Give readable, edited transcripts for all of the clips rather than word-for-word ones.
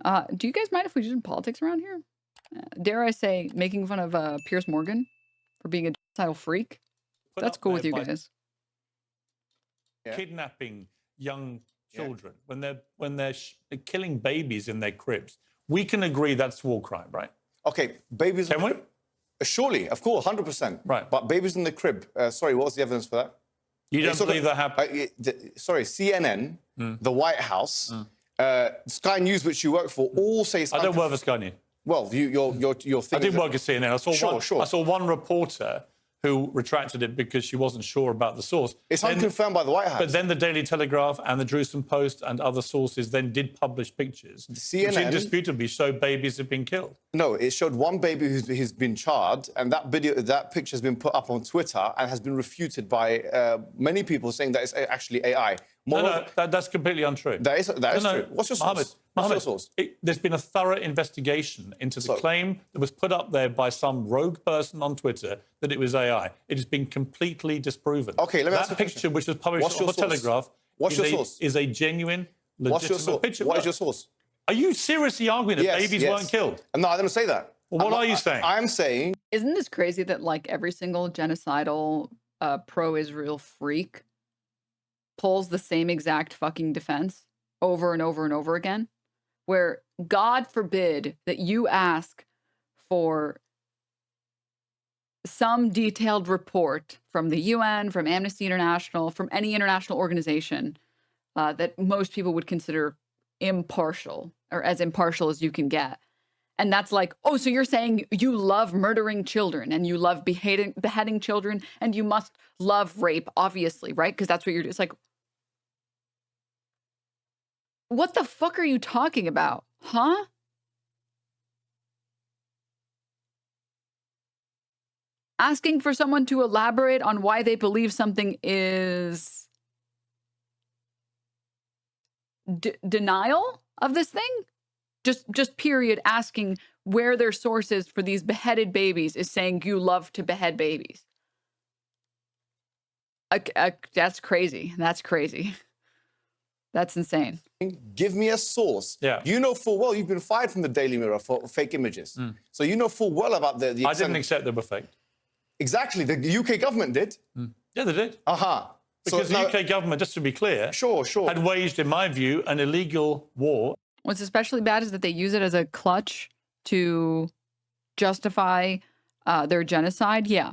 Do you guys mind if we do politics around here? Dare I say, making fun of Piers Morgan for being a genocidal freak? That's cool with you guys. Kidnapping young children when they're killing babies in their cribs. We can agree that's war crime, right? Okay, babies. Can we? Surely, of course, 100%. Right. But babies in the crib. Sorry, what was the evidence for that? You don't believe that happened? Sorry, CNN, the White House, Sky News, which you work for, all say it's I don't work for Sky News. Well, your thing. I did work at CNN. I saw one reporter who retracted it because she wasn't sure about the source. It's unconfirmed by the White House. But then the Daily Telegraph and the Jerusalem Post and other sources then did publish pictures CNN, which indisputably show babies have been killed. No, it showed one baby who's been charred, and that picture has been put up on Twitter and has been refuted by many people saying that it's actually AI. No, that's completely untrue. That is true. What's your source? What's your source? There's been a thorough investigation into the claim that was put up there by some rogue person on Twitter that it was AI. It has been completely disproven. Okay, let me ask that picture, which was published on the Telegraph, is a genuine, legitimate picture. What is your source? Are you seriously arguing that babies weren't killed? No, I didn't say that. Well, what are you saying? I'm saying... Isn't this crazy that, like, every single genocidal pro-Israel freak pulls the same exact fucking defense over and over and over again? Where, God forbid, that you ask for some detailed report from the UN, from Amnesty International, from any international organization that most people would consider impartial, or as impartial as you can get. And that's like, oh, so you're saying you love murdering children and you love beheading children and you must love rape, obviously, right? Because that's what you're doing. It's like, what the fuck are you talking about? Huh? Asking for someone to elaborate on why they believe something is denial of this thing? Just period, asking where their source is for these beheaded babies is saying you love to behead babies. That's crazy. That's crazy. That's insane. Give me a source. Yeah. You know full well you've been fired from the Daily Mirror for fake images. So you know full well about the I didn't accept they were fake. Exactly. The UK government did. Yeah, they did. So Because the UK government, just to be clear, had waged, in my view, an illegal war. What's especially bad is that they use it as a clutch to justify their genocide. Yeah.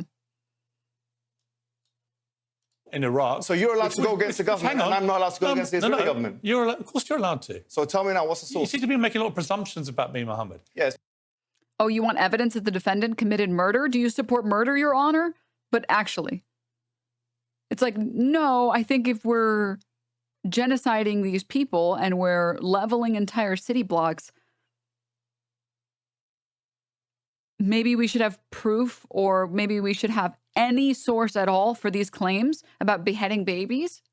In Iraq. So you're allowed to go against the government, and I'm not allowed to go against the Israeli government? Of course you're allowed to. So tell me now, what's the source? You seem to be making a lot of presumptions about me, Mohammed. Yes. Oh, you want evidence that the defendant committed murder? Do you support murder, Your Honor? But actually, it's like, no, I think if we're genociding these people and we're leveling entire city blocks, maybe we should have proof, or maybe we should have any source at all for these claims about beheading babies?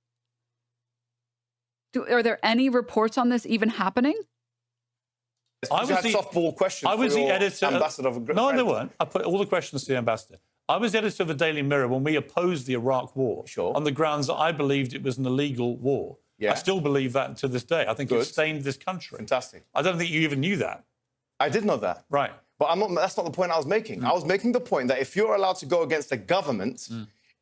Are there any reports on this even happening? I was the softball question. I was the editor. Ambassador No, they weren't. I put all the questions to the ambassador. I was the editor of the Daily Mirror when we opposed the Iraq war on the grounds that I believed it was an illegal war. I still believe that to this day. I think it stained this country. Fantastic. I don't think you even knew that. I did know that. Right. But that's not the point I was making. I was making the point that if you're allowed to go against the government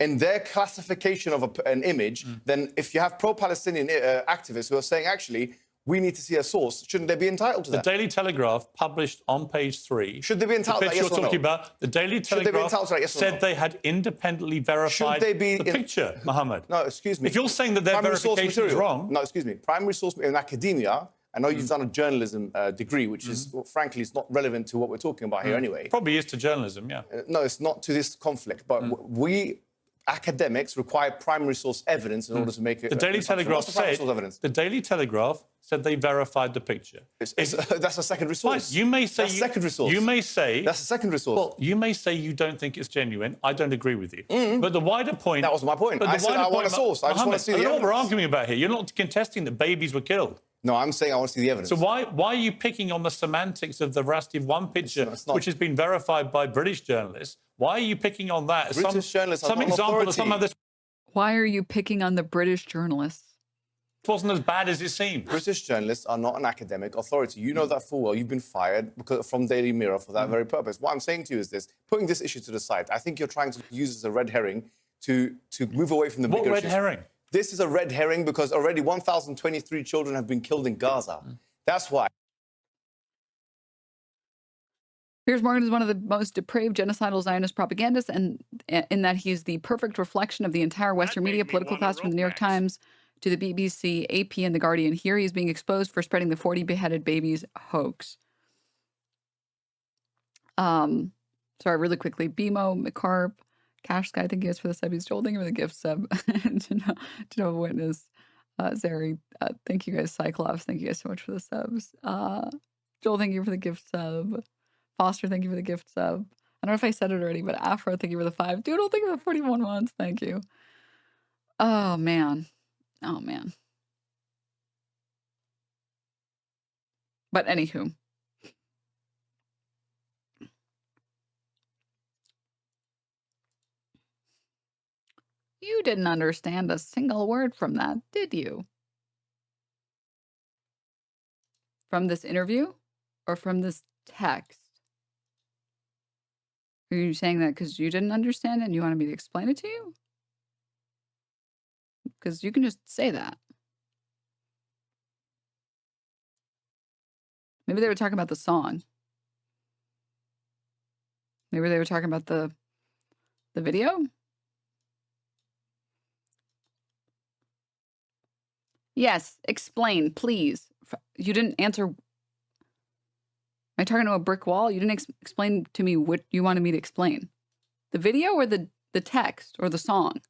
in their classification of an image, then if you have pro-Palestinian activists who are saying, actually, we need to see a source, shouldn't they be entitled to that? The Daily Telegraph published on page 3... Should they be entitled to that, yes or no? Talking about, the Daily Telegraph said they had independently verified the picture, Mohammed. No, excuse me. If you're saying that their verification is wrong... No, excuse me. Primary source in academia... I know you've done a journalism degree, which is, frankly, is not relevant to what we're talking about here anyway. Probably is to journalism, yeah. No, it's not to this conflict. But we, academics, require primary source evidence in order to make it... The Daily Telegraph said they verified the picture. That's a secondary source. Fine. You may say... That's a secondary source. You may say... That's a secondary source. Well, you may say you don't think it's genuine. I don't agree with you. But the wider point... That was my point. I said I want a source. I just want to see the evidence. I don't know what we're arguing about here. You're not contesting that babies were killed. No, I'm saying I want to see the evidence. So why are you picking on the semantics of the veracity of one picture, which has been verified by British journalists? Why are you picking on that? British journalists some example of some of this. Why are you picking on the British journalists? wasn't as bad as it seemed. British journalists are not an academic authority. You know that full well. You've been fired from Daily Mirror for that very purpose. What I'm saying to you is this, putting this issue to the side, I think you're trying to use this as a red herring to move away from the bigger issues. What red herring? This is a red herring because already 1,023 children have been killed in Gaza. That's why. Piers Morgan is one of the most depraved genocidal Zionist propagandists, and in that he's the perfect reflection of the entire Western media political class, from the New York Times to the BBC, AP, and The Guardian. Here he's being exposed for spreading the 40 beheaded babies hoax. Sorry, really quickly. BMO, McCarp, Cash Sky, thank you guys for the sub. He's Joel, thank you for the gift sub. to know Witness. Zeri, thank you guys. Cyclops, thank you guys so much for the subs. Joel, thank you for the gift sub. Foster, thank you for the gift sub. I don't know if I said it already, but Afro, thank you for the 5. Doodle, thank you for the 41 months. Thank you. Oh, man. Oh, man. But anywho. You didn't understand a single word from that, did you? From this interview or from this text? Are you saying that because you didn't understand it and you wanted me to explain it to you? Because you can just say that. Maybe they were talking about the song. Maybe they were talking about the video. Yes, explain, please. You didn't answer. Am I talking to a brick wall? You didn't explain to me what you wanted me to explain. The video or the text or the song?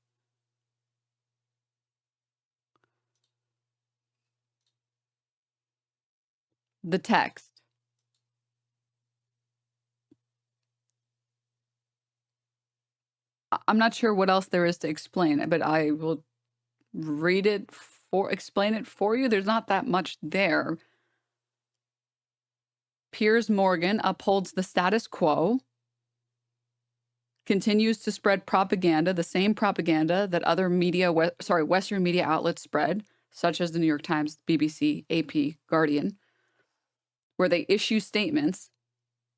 The text. I'm not sure what else there is to explain, but I will read it explain it for you. There's not that much there. Piers Morgan upholds the status quo, continues to spread propaganda, the same propaganda that other media, Western media outlets spread, such as the New York Times, BBC, AP, Guardian, where they issue statements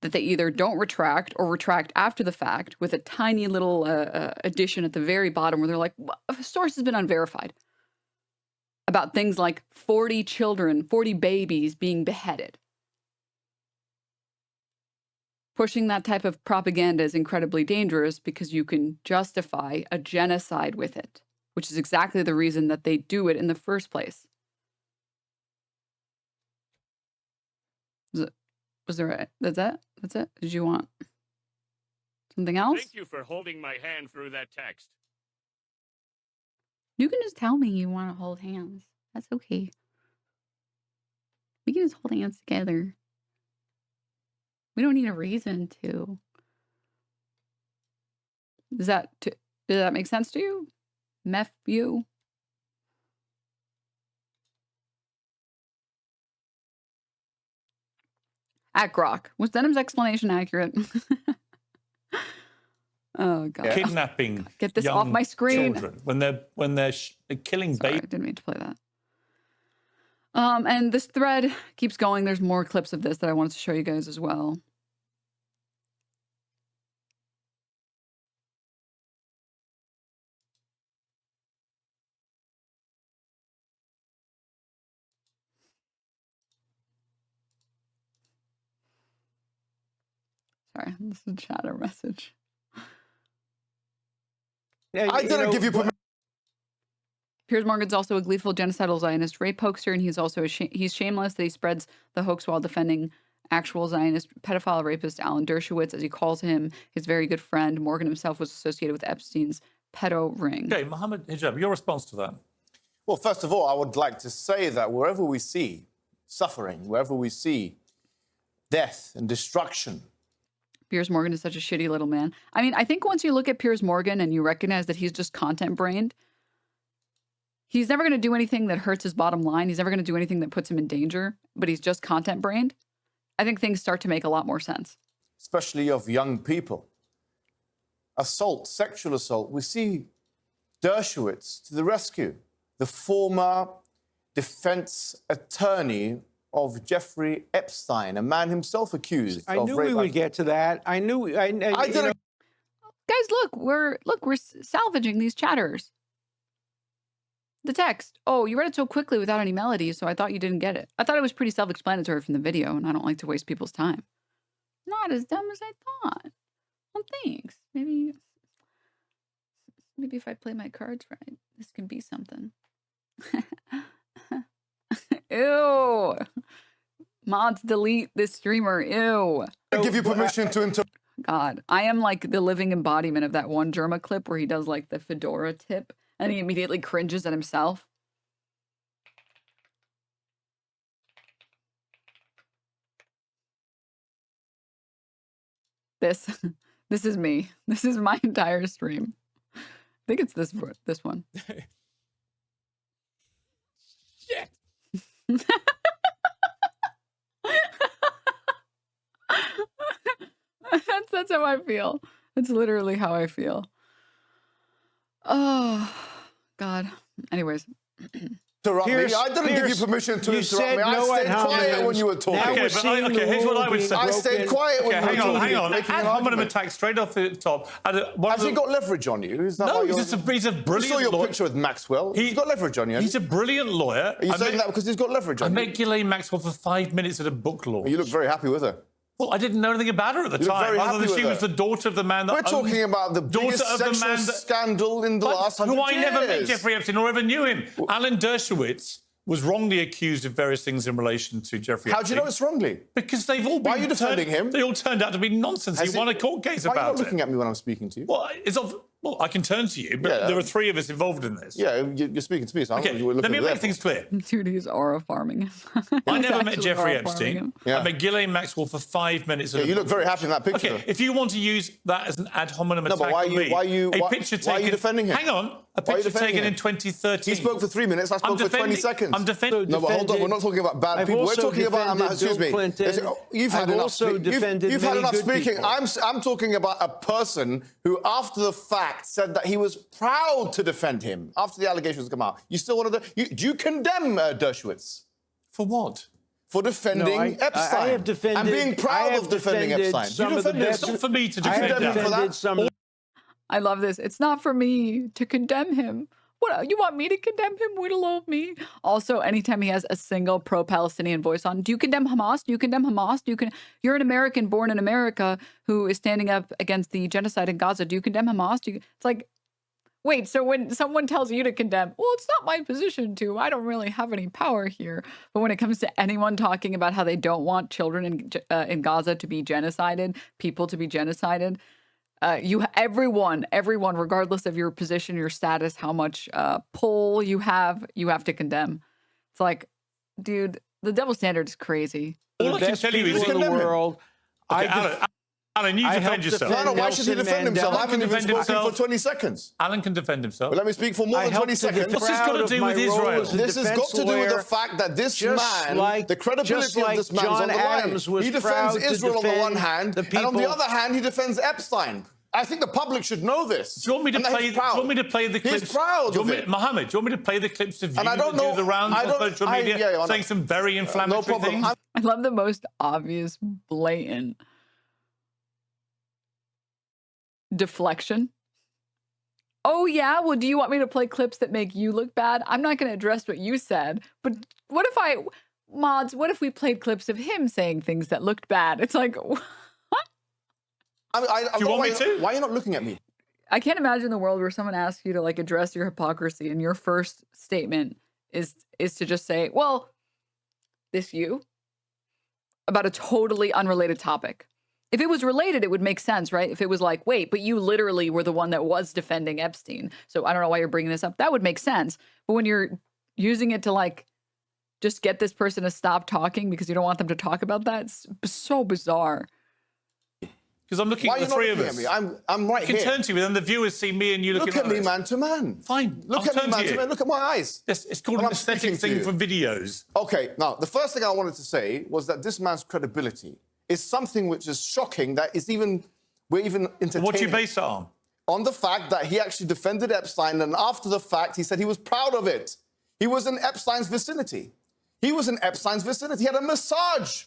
that they either don't retract or retract after the fact with a tiny little addition at the very bottom where they're like, source has been unverified, about things like 40 children, 40 babies being beheaded. Pushing that type of propaganda is incredibly dangerous because you can justify a genocide with it, which is exactly the reason that they do it in the first place. Was there that's it? Did you want something else? Thank you for holding my hand through that text. You can just tell me you want to hold hands. That's okay. We can just hold hands together. We don't need a reason to. Does that make sense to you? Meth you? At Grok. Was Denim's explanation accurate? Oh, God. Kidnapping Get this off my screen. Children when they're killing Sorry, babies. I didn't mean to play that. And this thread keeps going. There's more clips of this that I wanted to show you guys as well. Sorry, this is a chatter message. Yeah, I didn't give you permission. Piers Morgan's also a gleeful genocidal Zionist rape hoaxer, and he's also he's shameless that he spreads the hoax while defending actual Zionist pedophile rapist Alan Dershowitz, as he calls him, his very good friend. Morgan himself was associated with Epstein's pedo ring. Okay, Mohammed Hijab, your response to that? Well, first of all, I would like to say that wherever we see suffering, wherever we see death and destruction, Piers Morgan is such a shitty little man. I mean, I think once you look at Piers Morgan and you recognize that he's just content-brained, he's never going to do anything that hurts his bottom line. He's never going to do anything that puts him in danger, but he's just content-brained. I think things start to make a lot more sense. especially of young people. Assault, sexual assault. We see Dershowitz to the rescue, the former defense attorney of Jeffrey Epstein, a man himself accused I of knew rape. we would get to that. I knew. I didn't. Guys, look, we're salvaging these chatters. The text. Oh, you read it so quickly without any melody, so I thought you didn't get it. I thought it was pretty self-explanatory from the video, and I don't like to waste people's time. Not as dumb as I thought. Well, thanks. Maybe if I play my cards right, this can be something. Ew. Mods, delete this streamer. Ew. I give you permission to interrupt. God, I am like the living embodiment of that one Germa clip where he does like the fedora tip and he immediately cringes at himself. This is me. This is my entire stream. I think it's this one. Shit. That's how I feel. That's literally how I feel. Oh, God. Anyways. Interrupt me. I didn't give you permission to interrupt me. I stayed quiet when you were talking. Okay, here's what I would say. I stayed quiet when you were talking. Hang on. Ad hominem attack straight off the top. Has he got leverage on you? No, he's a brilliant lawyer. You saw your picture with Maxwell. He's got leverage on you. He's a brilliant lawyer. Are you saying that because he's got leverage on you? I met Ghislaine Maxwell for 5 minutes at a book launch. You look very happy with her. Well, I didn't know anything about her at the time, other than she was the daughter of the man that We're talking about the biggest sexual scandal in the last 100 years. I never met Jeffrey Epstein or ever knew him. Alan Dershowitz was wrongly accused of various things in relation to Jeffrey Epstein. How do you know it's wrongly? Because they've all been... Why are you defending him? They all turned out to be nonsense. He won a court case about it. Why are you not looking at me when I'm speaking to you? Well, I can turn to you, but there are 3 of us involved in this. Yeah, you're speaking to me, so okay, let me make things clear. Dude, he's aura farming him. I never met Jeffrey Epstein. I met Ghislaine Maxwell for 5 minutes. Yeah, you look very happy in that picture. Okay, if you want to use that as an ad hominem attack on me, why are you defending him? Hang on, a picture taken in 2013. He spoke for 3 minutes, I spoke for 20 seconds. I'm defending... No, but hold on, we're not talking about bad people. We're talking about... Excuse me. You've had enough speaking. I'm talking about a person who, after the fact, said that he was proud to defend him after the allegations come out. You still wanted to... Do you condemn Dershowitz? For what? For defending Epstein. I have defended... And being proud of defending Epstein. It's not for me to defend him. I love this. It's not for me to condemn him. What, you want me to condemn him? Whittle of me. Also, anytime he has a single pro-Palestinian voice on, do you condemn Hamas? Do you condemn Hamas? You're an American born in America who is standing up against the genocide in Gaza. Do you condemn Hamas? It's like, wait, so when someone tells you to condemn, well, it's not my position to. I don't really have any power here. But when it comes to anyone talking about how they don't want children in Gaza to be genocided, people to be genocided, everyone, regardless of your position, your status, how much pull you have to condemn. It's like, dude, the double standard is crazy. All I can tell you is in the world. Alan, you defend yourself. No, why should he defend himself? I haven't even spoken for 20 seconds. Alan can defend himself. Well, let me speak for more than 20 seconds. What's this got to do with Israel? This has got to do with the fact that this man, the credibility of this man is on the line. He defends Israel on the one hand, and on the other hand, he defends Epstein. I think the public should know this. Do you want me to play the clips? He's proud of it. Mohammed, do you want me to play the clips of you that do the rounds on social media saying some very inflammatory things? I love the most obvious, blatant deflection. Oh, yeah? Well, do you want me to play clips that make you look bad? I'm not going to address what you said, but what if we played clips of him saying things that looked bad? It's like... Do you want me to? Why are you not looking at me? I can't imagine the world where someone asks you to like address your hypocrisy and your first statement is to just say, well, this you? About a totally unrelated topic. If it was related, it would make sense, right? If it was like, wait, but you literally were the one that was defending Epstein, so I don't know why you're bringing this up. That would make sense. But when you're using it to like just get this person to stop talking because you don't want them to talk about that, it's so bizarre. Because I'm looking at the 3 of us. I'm right here. I can turn to you, and then the viewers see me and you looking at me man to man. Fine. Look at me man to man. Look at my eyes. Yes, it's called an aesthetic thing for videos. Okay, now, the first thing I wanted to say was that this man's credibility is something which is shocking that we're even entertaining. What do you base it on? On the fact that he actually defended Epstein, and after the fact, he said he was proud of it. He was in Epstein's vicinity. He was in Epstein's vicinity. He had a massage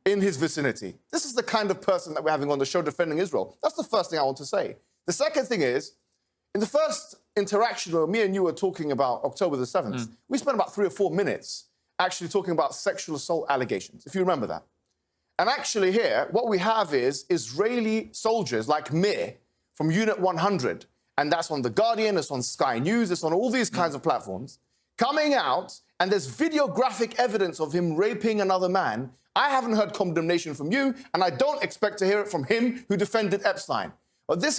in his vicinity. This is the kind of person that we're having on the show defending Israel. That's the first thing I want to say. The second thing is, in the first interaction where me and you were talking about October the 7th, we spent about 3 or 4 minutes actually talking about sexual assault allegations, if you remember that. And actually here, what we have is Israeli soldiers like Mir from Unit 100, and that's on The Guardian, it's on Sky News, it's on all these kinds of platforms, coming out, and there's videographic evidence of him raping another man. I haven't heard condemnation from you, and I don't expect to hear it from him who defended Epstein. But this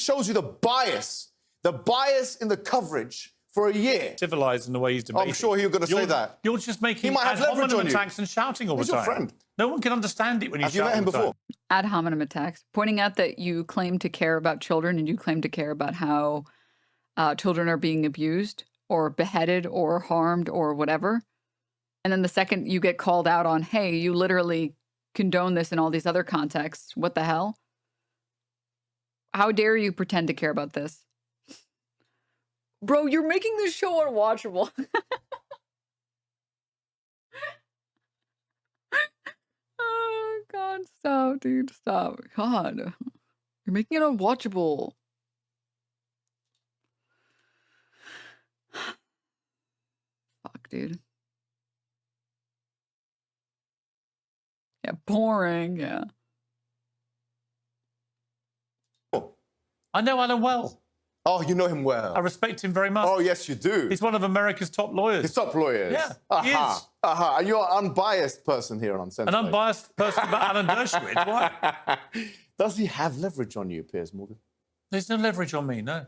shows you the bias in the coverage for a year. Civilized in the way he's debating. I'm sure you're going to say that. You're just making ad hominem attacks and shouting all the time. time. He's your friend. No one can understand it when you shout. Have you met him before? Ad hominem attacks, pointing out that you claim to care about children and you claim to care about how children are being abused or beheaded or harmed or whatever. And then the second you get called out on, hey, you literally condone this in all these other contexts. What the hell? How dare you pretend to care about this? Bro, you're making this show unwatchable. Oh, God, stop, dude, stop. God, you're making it unwatchable. Fuck, dude. Yeah, boring, yeah. I know Alan well. Oh, you know him well. I respect him very much. Oh, yes, you do. He's one of America's top lawyers. His top lawyers. Yeah, he is. And you're an unbiased person here on Uncensored. An unbiased person about Alan Dershowitz. Why? Does he have leverage on you, Piers Morgan? There's no leverage on me, no.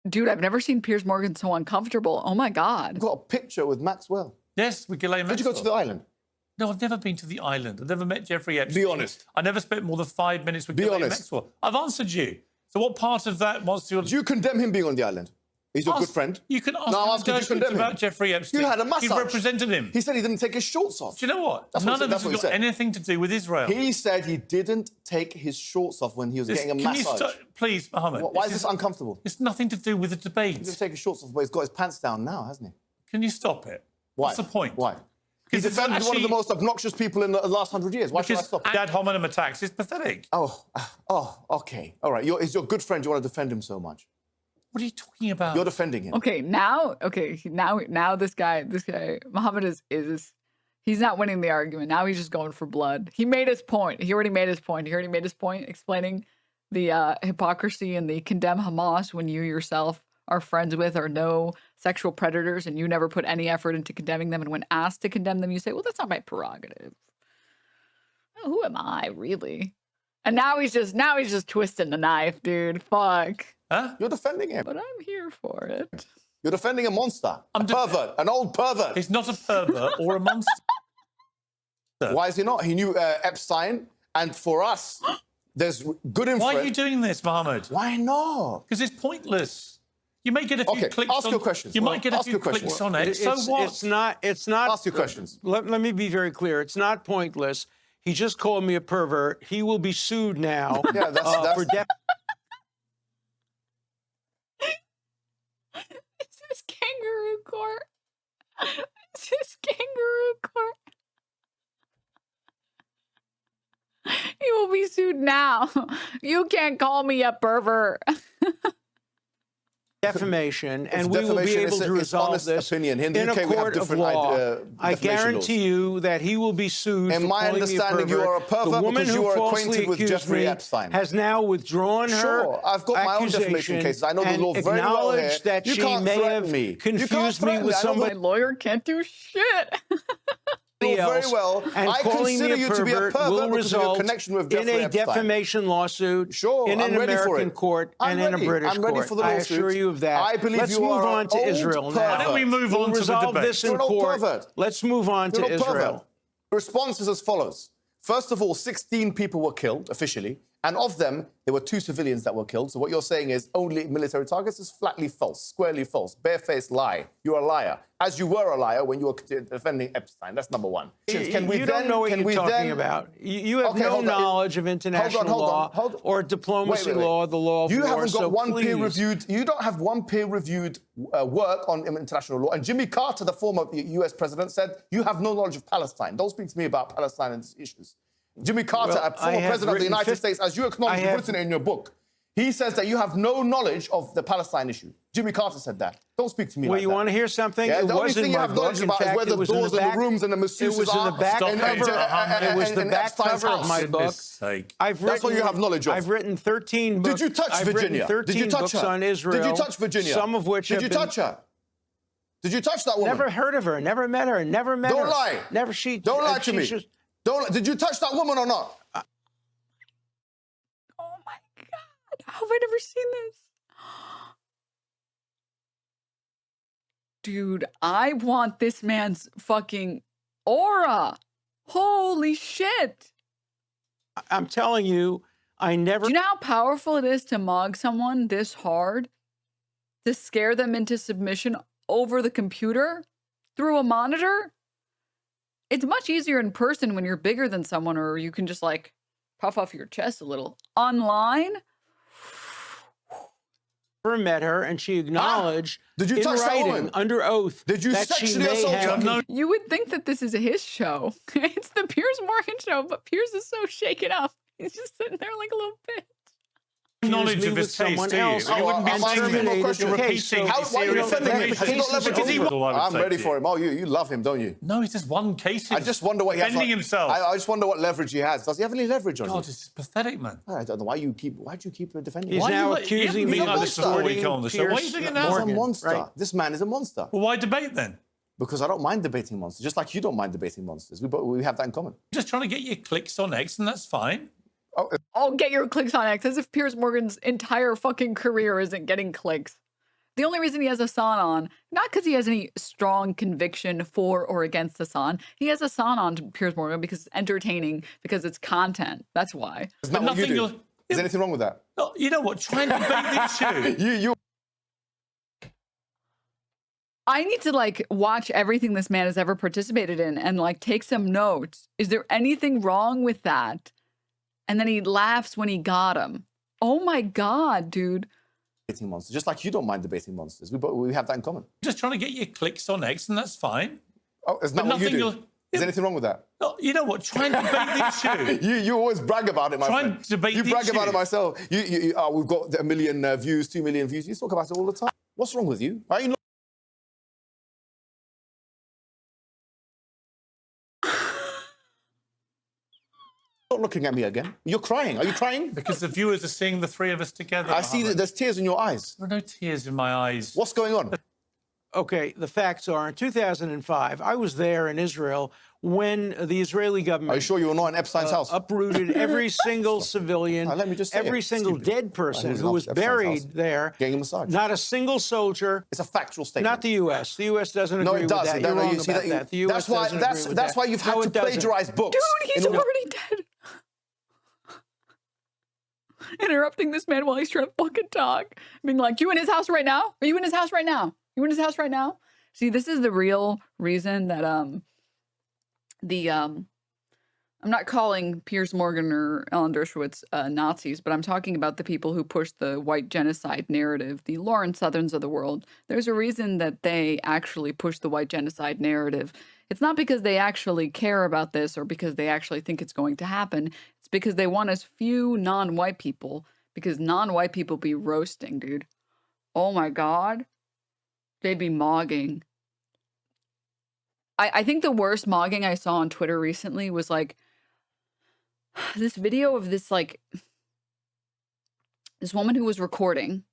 Dude, I've never seen Piers Morgan so uncomfortable. Oh, my God. You've got a picture with Maxwell. Yes, with Ghislaine Maxwell. Did you go to the island? No, I've never been to the island. I've never met Jeffrey Epstein. Be honest. I never spent more than 5 minutes with Ghislaine Maxwell. I've answered you. So what part of that wants to... Do you condemn him being on the island? He's your good friend. You can ask no, him about Jeffrey Epstein. You had a massage. You've represented him. He said he didn't take his shorts off. Do you know what? None of this has got anything to do with Israel. He said he didn't take his shorts off when he was getting a massage. Please, Mohammed. Why is this uncomfortable? It's nothing to do with the debate. He didn't take his shorts off, but he's got his pants down now, hasn't he? Can you stop it? Why? What's the point? Why? He defended one of the most obnoxious people in the last 100 years. Why should I stop? Ad hominem attacks is pathetic. Oh, okay. All right. He's your good friend. You want to defend him so much. What are you talking about? You're defending him. Now this guy, Mohammed is he's not winning the argument. Now he's just going for blood. He made his point. He already made his point. Explaining the hypocrisy and the condemn Hamas when you yourself are friends with or know sexual predators and you never put any effort into condemning them. And when asked to condemn them, you say, well, that's not my prerogative. Oh, who am I, really? And now he's just twisting the knife, dude. Fuck. Huh? You're defending him. But I'm here for it. You're defending a monster. A pervert. An old pervert. He's not a pervert or a monster. Why is he not? He knew Epstein. And for us, there's good influence. Why are you doing this, Mohammed? Why not? Because it's pointless. You may get a few clicks ask your questions. You might get a few clicks on it. So what? It's not. Ask your questions. Let me be very clear. It's not pointless. He just called me a pervert. He will be sued now. Yeah, that's for This is kangaroo court. This is kangaroo court. He will be sued now. You can't call me a pervert. Defamation, and we will be able to resolve this in a court of law. I guarantee you that he will be sued. In my understanding, you are a pervert because you are acquainted with Jeffrey Epstein. Has now withdrawn her Sure, I've got my own defamation cases. I know the law very well here. That you she can't may threaten have me. confused me with somebody. My lawyer can't do shit. Very well. And I calling consider me a you to be a pervert pervert will because of your result connection with in Jeffrey a Epstein. defamation lawsuit Sure, in an I'm ready for American it. court and in a British I'm ready court. for the I lawsuit. assure you of that. I believe Let's you move are on to an Israel old now. Why don't we move on to the resolve debate? this in You're an old court. pervert. Let's move on to You're an old Israel. pervert. The response is as follows. First of all, 16 people were killed officially, And of them, there were 2 civilians that were killed. So what you're saying is only military targets is flatly false, squarely false, barefaced lie. You're a liar, as you were a liar when you were defending Epstein. That's number one. You don't know what you're talking about. You have no knowledge of international law or diplomacy law, the law of war. You haven't got one please. peer-reviewed. You don't have one peer-reviewed work on international law. And Jimmy Carter, the former U.S. president, said you have no knowledge of Palestine. Don't speak to me about Palestine and issues. Jimmy Carter, a former president of the United States, as you acknowledge, you've written it in your book. He says that you have no knowledge of the Palestine issue. Jimmy Carter said that. Don't speak to me like that. Well, you want to hear something? Yeah, it the only thing you have knowledge about is where the doors and the rooms and the masseuses are. It was the back cover of my book. That's what you have knowledge of. I've written 13 books. Did you touch Virginia? Did you touch her? On Israel. Did you touch Virginia? Some of which Did you touch her? Did you touch that woman? Never heard of her. Never met her. Never met her. Don't lie. Never. Don't lie to me. Did you touch that woman or not? Oh my God. How have I never seen this? Dude, I want this man's fucking aura. Holy shit. I'm telling you, I never... Do you know how powerful it is to mog someone this hard? To scare them into submission over the computer? Through a monitor? It's much easier in person when you're bigger than someone, or you can just like puff off your chest a little. Online? Never met her, and she acknowleded Did you touch that woman? Under oath. Did you sexually assault her? You would think that this is his show. It's the Piers Morgan show, but Piers is so shaken up. He's just sitting there like a little bitch. Knowledge of his case, do you? You wouldn't be saying you're repeating his why are you defending him? Has he got leverage? I'm ready to for him. Oh, you love him, don't you? No, it's just one case. I just wonder what he has. Defending himself. I just wonder what leverage he has. Does he have any leverage on you? God, this is pathetic, man. I don't know why do you keep defending him. He's now accusing me of distorting He's a monster. This man is a monster. Well, why debate then? Because I don't mind debating monsters, just like you don't mind debating monsters. We have that in common. Just trying to get your clicks on X, and that's fine. I'll get your clicks on X, as if Piers Morgan's entire fucking career isn't getting clicks. The only reason he has Hassan on, not because he has any strong conviction for or against Hassan, he has Hassan on to Piers Morgan because it's entertaining, because it's content. That's why. Is that what you do? Is there anything wrong with that? No, you know what? Try and debate the issue. I need to like watch everything this man has ever participated in and like take some notes. Is there anything wrong with that? And then he laughs when he got him. Oh my God, dude. Debating monsters, just like you don't mind debating monsters. We have that in common. Just trying to get your clicks on X, and that's fine. Oh, it's not what you do. Is there anything wrong with that? No, you know what? Try and debate the issue. You always brag about it, my friend. Try and debate the issue. You brag about it myself. We've got 1 million views, 2 million views. You talk about it all the time. What's wrong with you? Why are you not? Not looking at me again. You're crying. Are you crying? Because the viewers are seeing the three of us together. I see that there's tears in your eyes. There are no tears in my eyes. What's going on? Okay, the facts are, in 2005, I was there in Israel when the Israeli government... Are you sure you were not in Epstein's house? ...uprooted every single civilian, every single dead person who was buried there. Getting a massage. Not a single soldier. It's a factual statement. Not the U.S. The U.S. doesn't agree with that. You're wrong about that. The U.S. doesn't agree with that. That's why you've had to plagiarize books. Dude, he's already dead. Interrupting this man while he's trying to fucking talk. Being like, you in his house right now? Are you in his house right now? You in his house right now? See, this is the real reason that I'm not calling Piers Morgan or Alan Dershowitz Nazis, but I'm talking about the people who push the white genocide narrative, the Lauren Southerns of the world. There's a reason that they actually push the white genocide narrative. It's not because they actually care about this or because they actually think it's going to happen. It's because they want as few non-white people, because non-white people be roasting, dude. Oh my God. They'd be mogging. I think the worst mogging I saw on Twitter recently was like this video of this this woman who was recording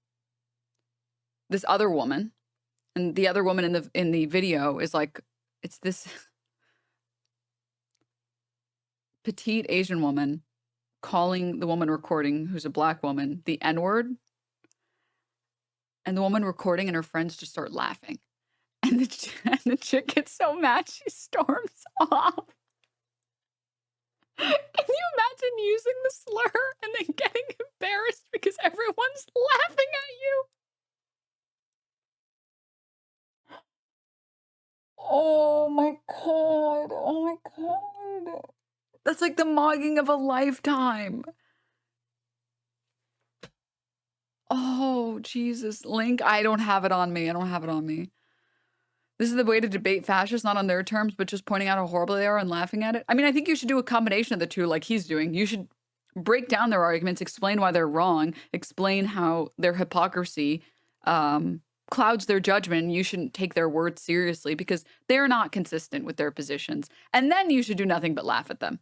this other woman, and the other woman in the video is like, it's this petite Asian woman calling the woman recording, who's a black woman, the N-word. And the woman recording and her friends just start laughing. And the chick gets so mad, she storms off. Can you imagine using the slur and then like the mocking of a lifetime. Oh, Jesus. Link, I don't have it on me. I don't have it on me. This is the way to debate fascists, not on their terms, but just pointing out how horrible they are and laughing at it. I mean, I think you should do a combination of the two like he's doing. You should break down their arguments, explain why they're wrong, explain how their hypocrisy clouds their judgment. You shouldn't take their words seriously because they're not consistent with their positions. And then you should do nothing but laugh at them.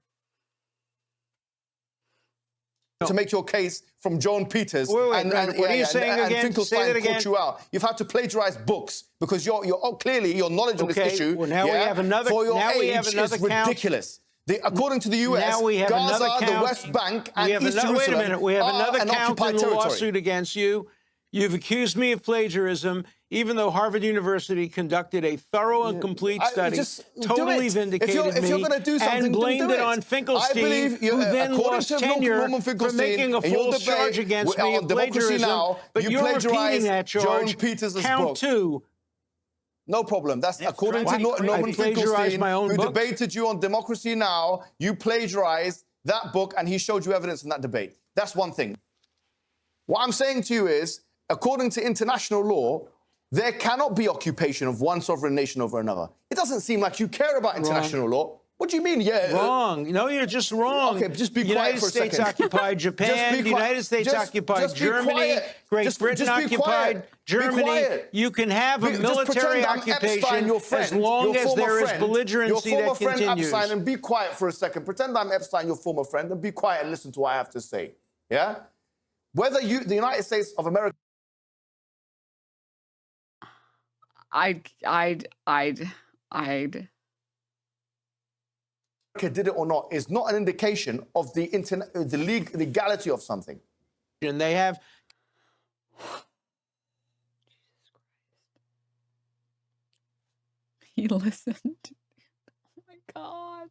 To make your case from John Peters and what are you saying again? Finkelstein caught you out. You've had to plagiarize books because you're clearly your knowledge on this issue. Well, now we have another. For your now age we have another is ridiculous. According to the U.S., now we have Gaza, another count. the West Bank, and East Jerusalem wait a minute. We have another count in the lawsuit territory. against you. You've accused me of plagiarism, even though Harvard University conducted a thorough and complete study, totally vindicated me, and blamed it on Finkelstein, who then lost tenure for making a false charge against me of plagiarism. But you're repeating that charge. Count two. No problem. That's according to Norman Finkelstein, who debated you on Democracy Now! You plagiarized that book, and he showed you evidence in that debate. That's one thing. What I'm saying to you is, according to international law, there cannot be occupation of one sovereign nation over another. It doesn't seem like you care about international law. What do you mean? Yeah. Wrong. No, you're just wrong. Okay, just be quiet for a second. United States occupied Japan. The United States occupied Germany. Great Britain occupied Germany. You can have a military occupation as long as there is belligerency that continues. Your former friend Epstein, and be quiet for a second. Pretend I'm Epstein, your former friend, and be quiet and listen to what I have to say. Yeah? Whether the United States of America... did it or not is not an indication of the legality of something. And they have... He listened. Oh, my God.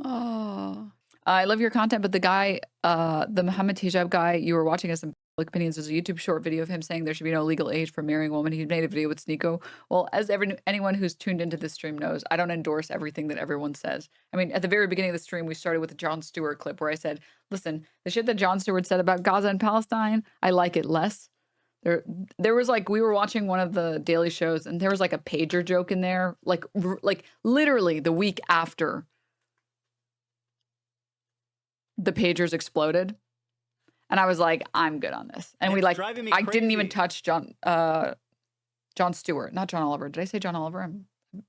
Oh. I love your content, but the guy, the Mohammed Hijab guy, you were watching us in Public Opinions. There's a YouTube short video of him saying there should be no legal age for marrying a woman. He made a video with Sneeko. Well, as anyone who's tuned into this stream knows, I don't endorse everything that everyone says. I mean, at the very beginning of the stream, we started with a Jon Stewart clip where I said, listen, the shit that Jon Stewart said about Gaza and Palestine, I like it less. There was like, we were watching one of the daily shows and there was like a pager joke in there, like literally the week after the pagers exploded. And I was like, I'm good on this. And we like, I didn't even touch Jon Stewart, not John Oliver. Did I say John Oliver?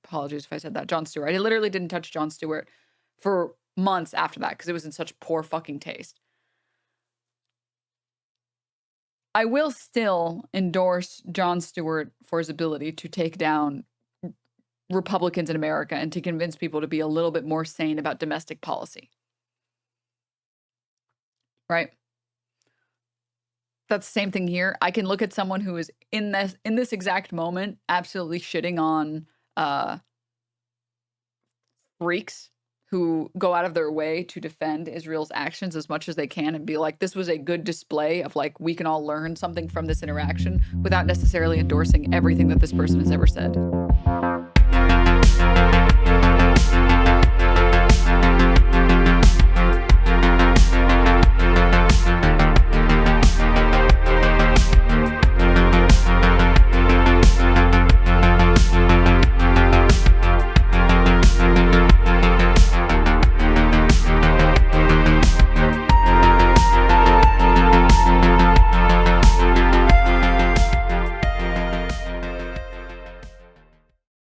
Apologies if I said that. Jon Stewart. I literally didn't touch Jon Stewart for months after that because it was in such poor fucking taste. I will still endorse Jon Stewart for his ability to take down Republicans in America and to convince people to be a little bit more sane about domestic policy. Right? That's the same thing here. I can look at someone who is in this exact moment absolutely shitting on freaks who go out of their way to defend Israel's actions as much as they can and be like, this was a good display of like, we can all learn something from this interaction without necessarily endorsing everything that this person has ever said.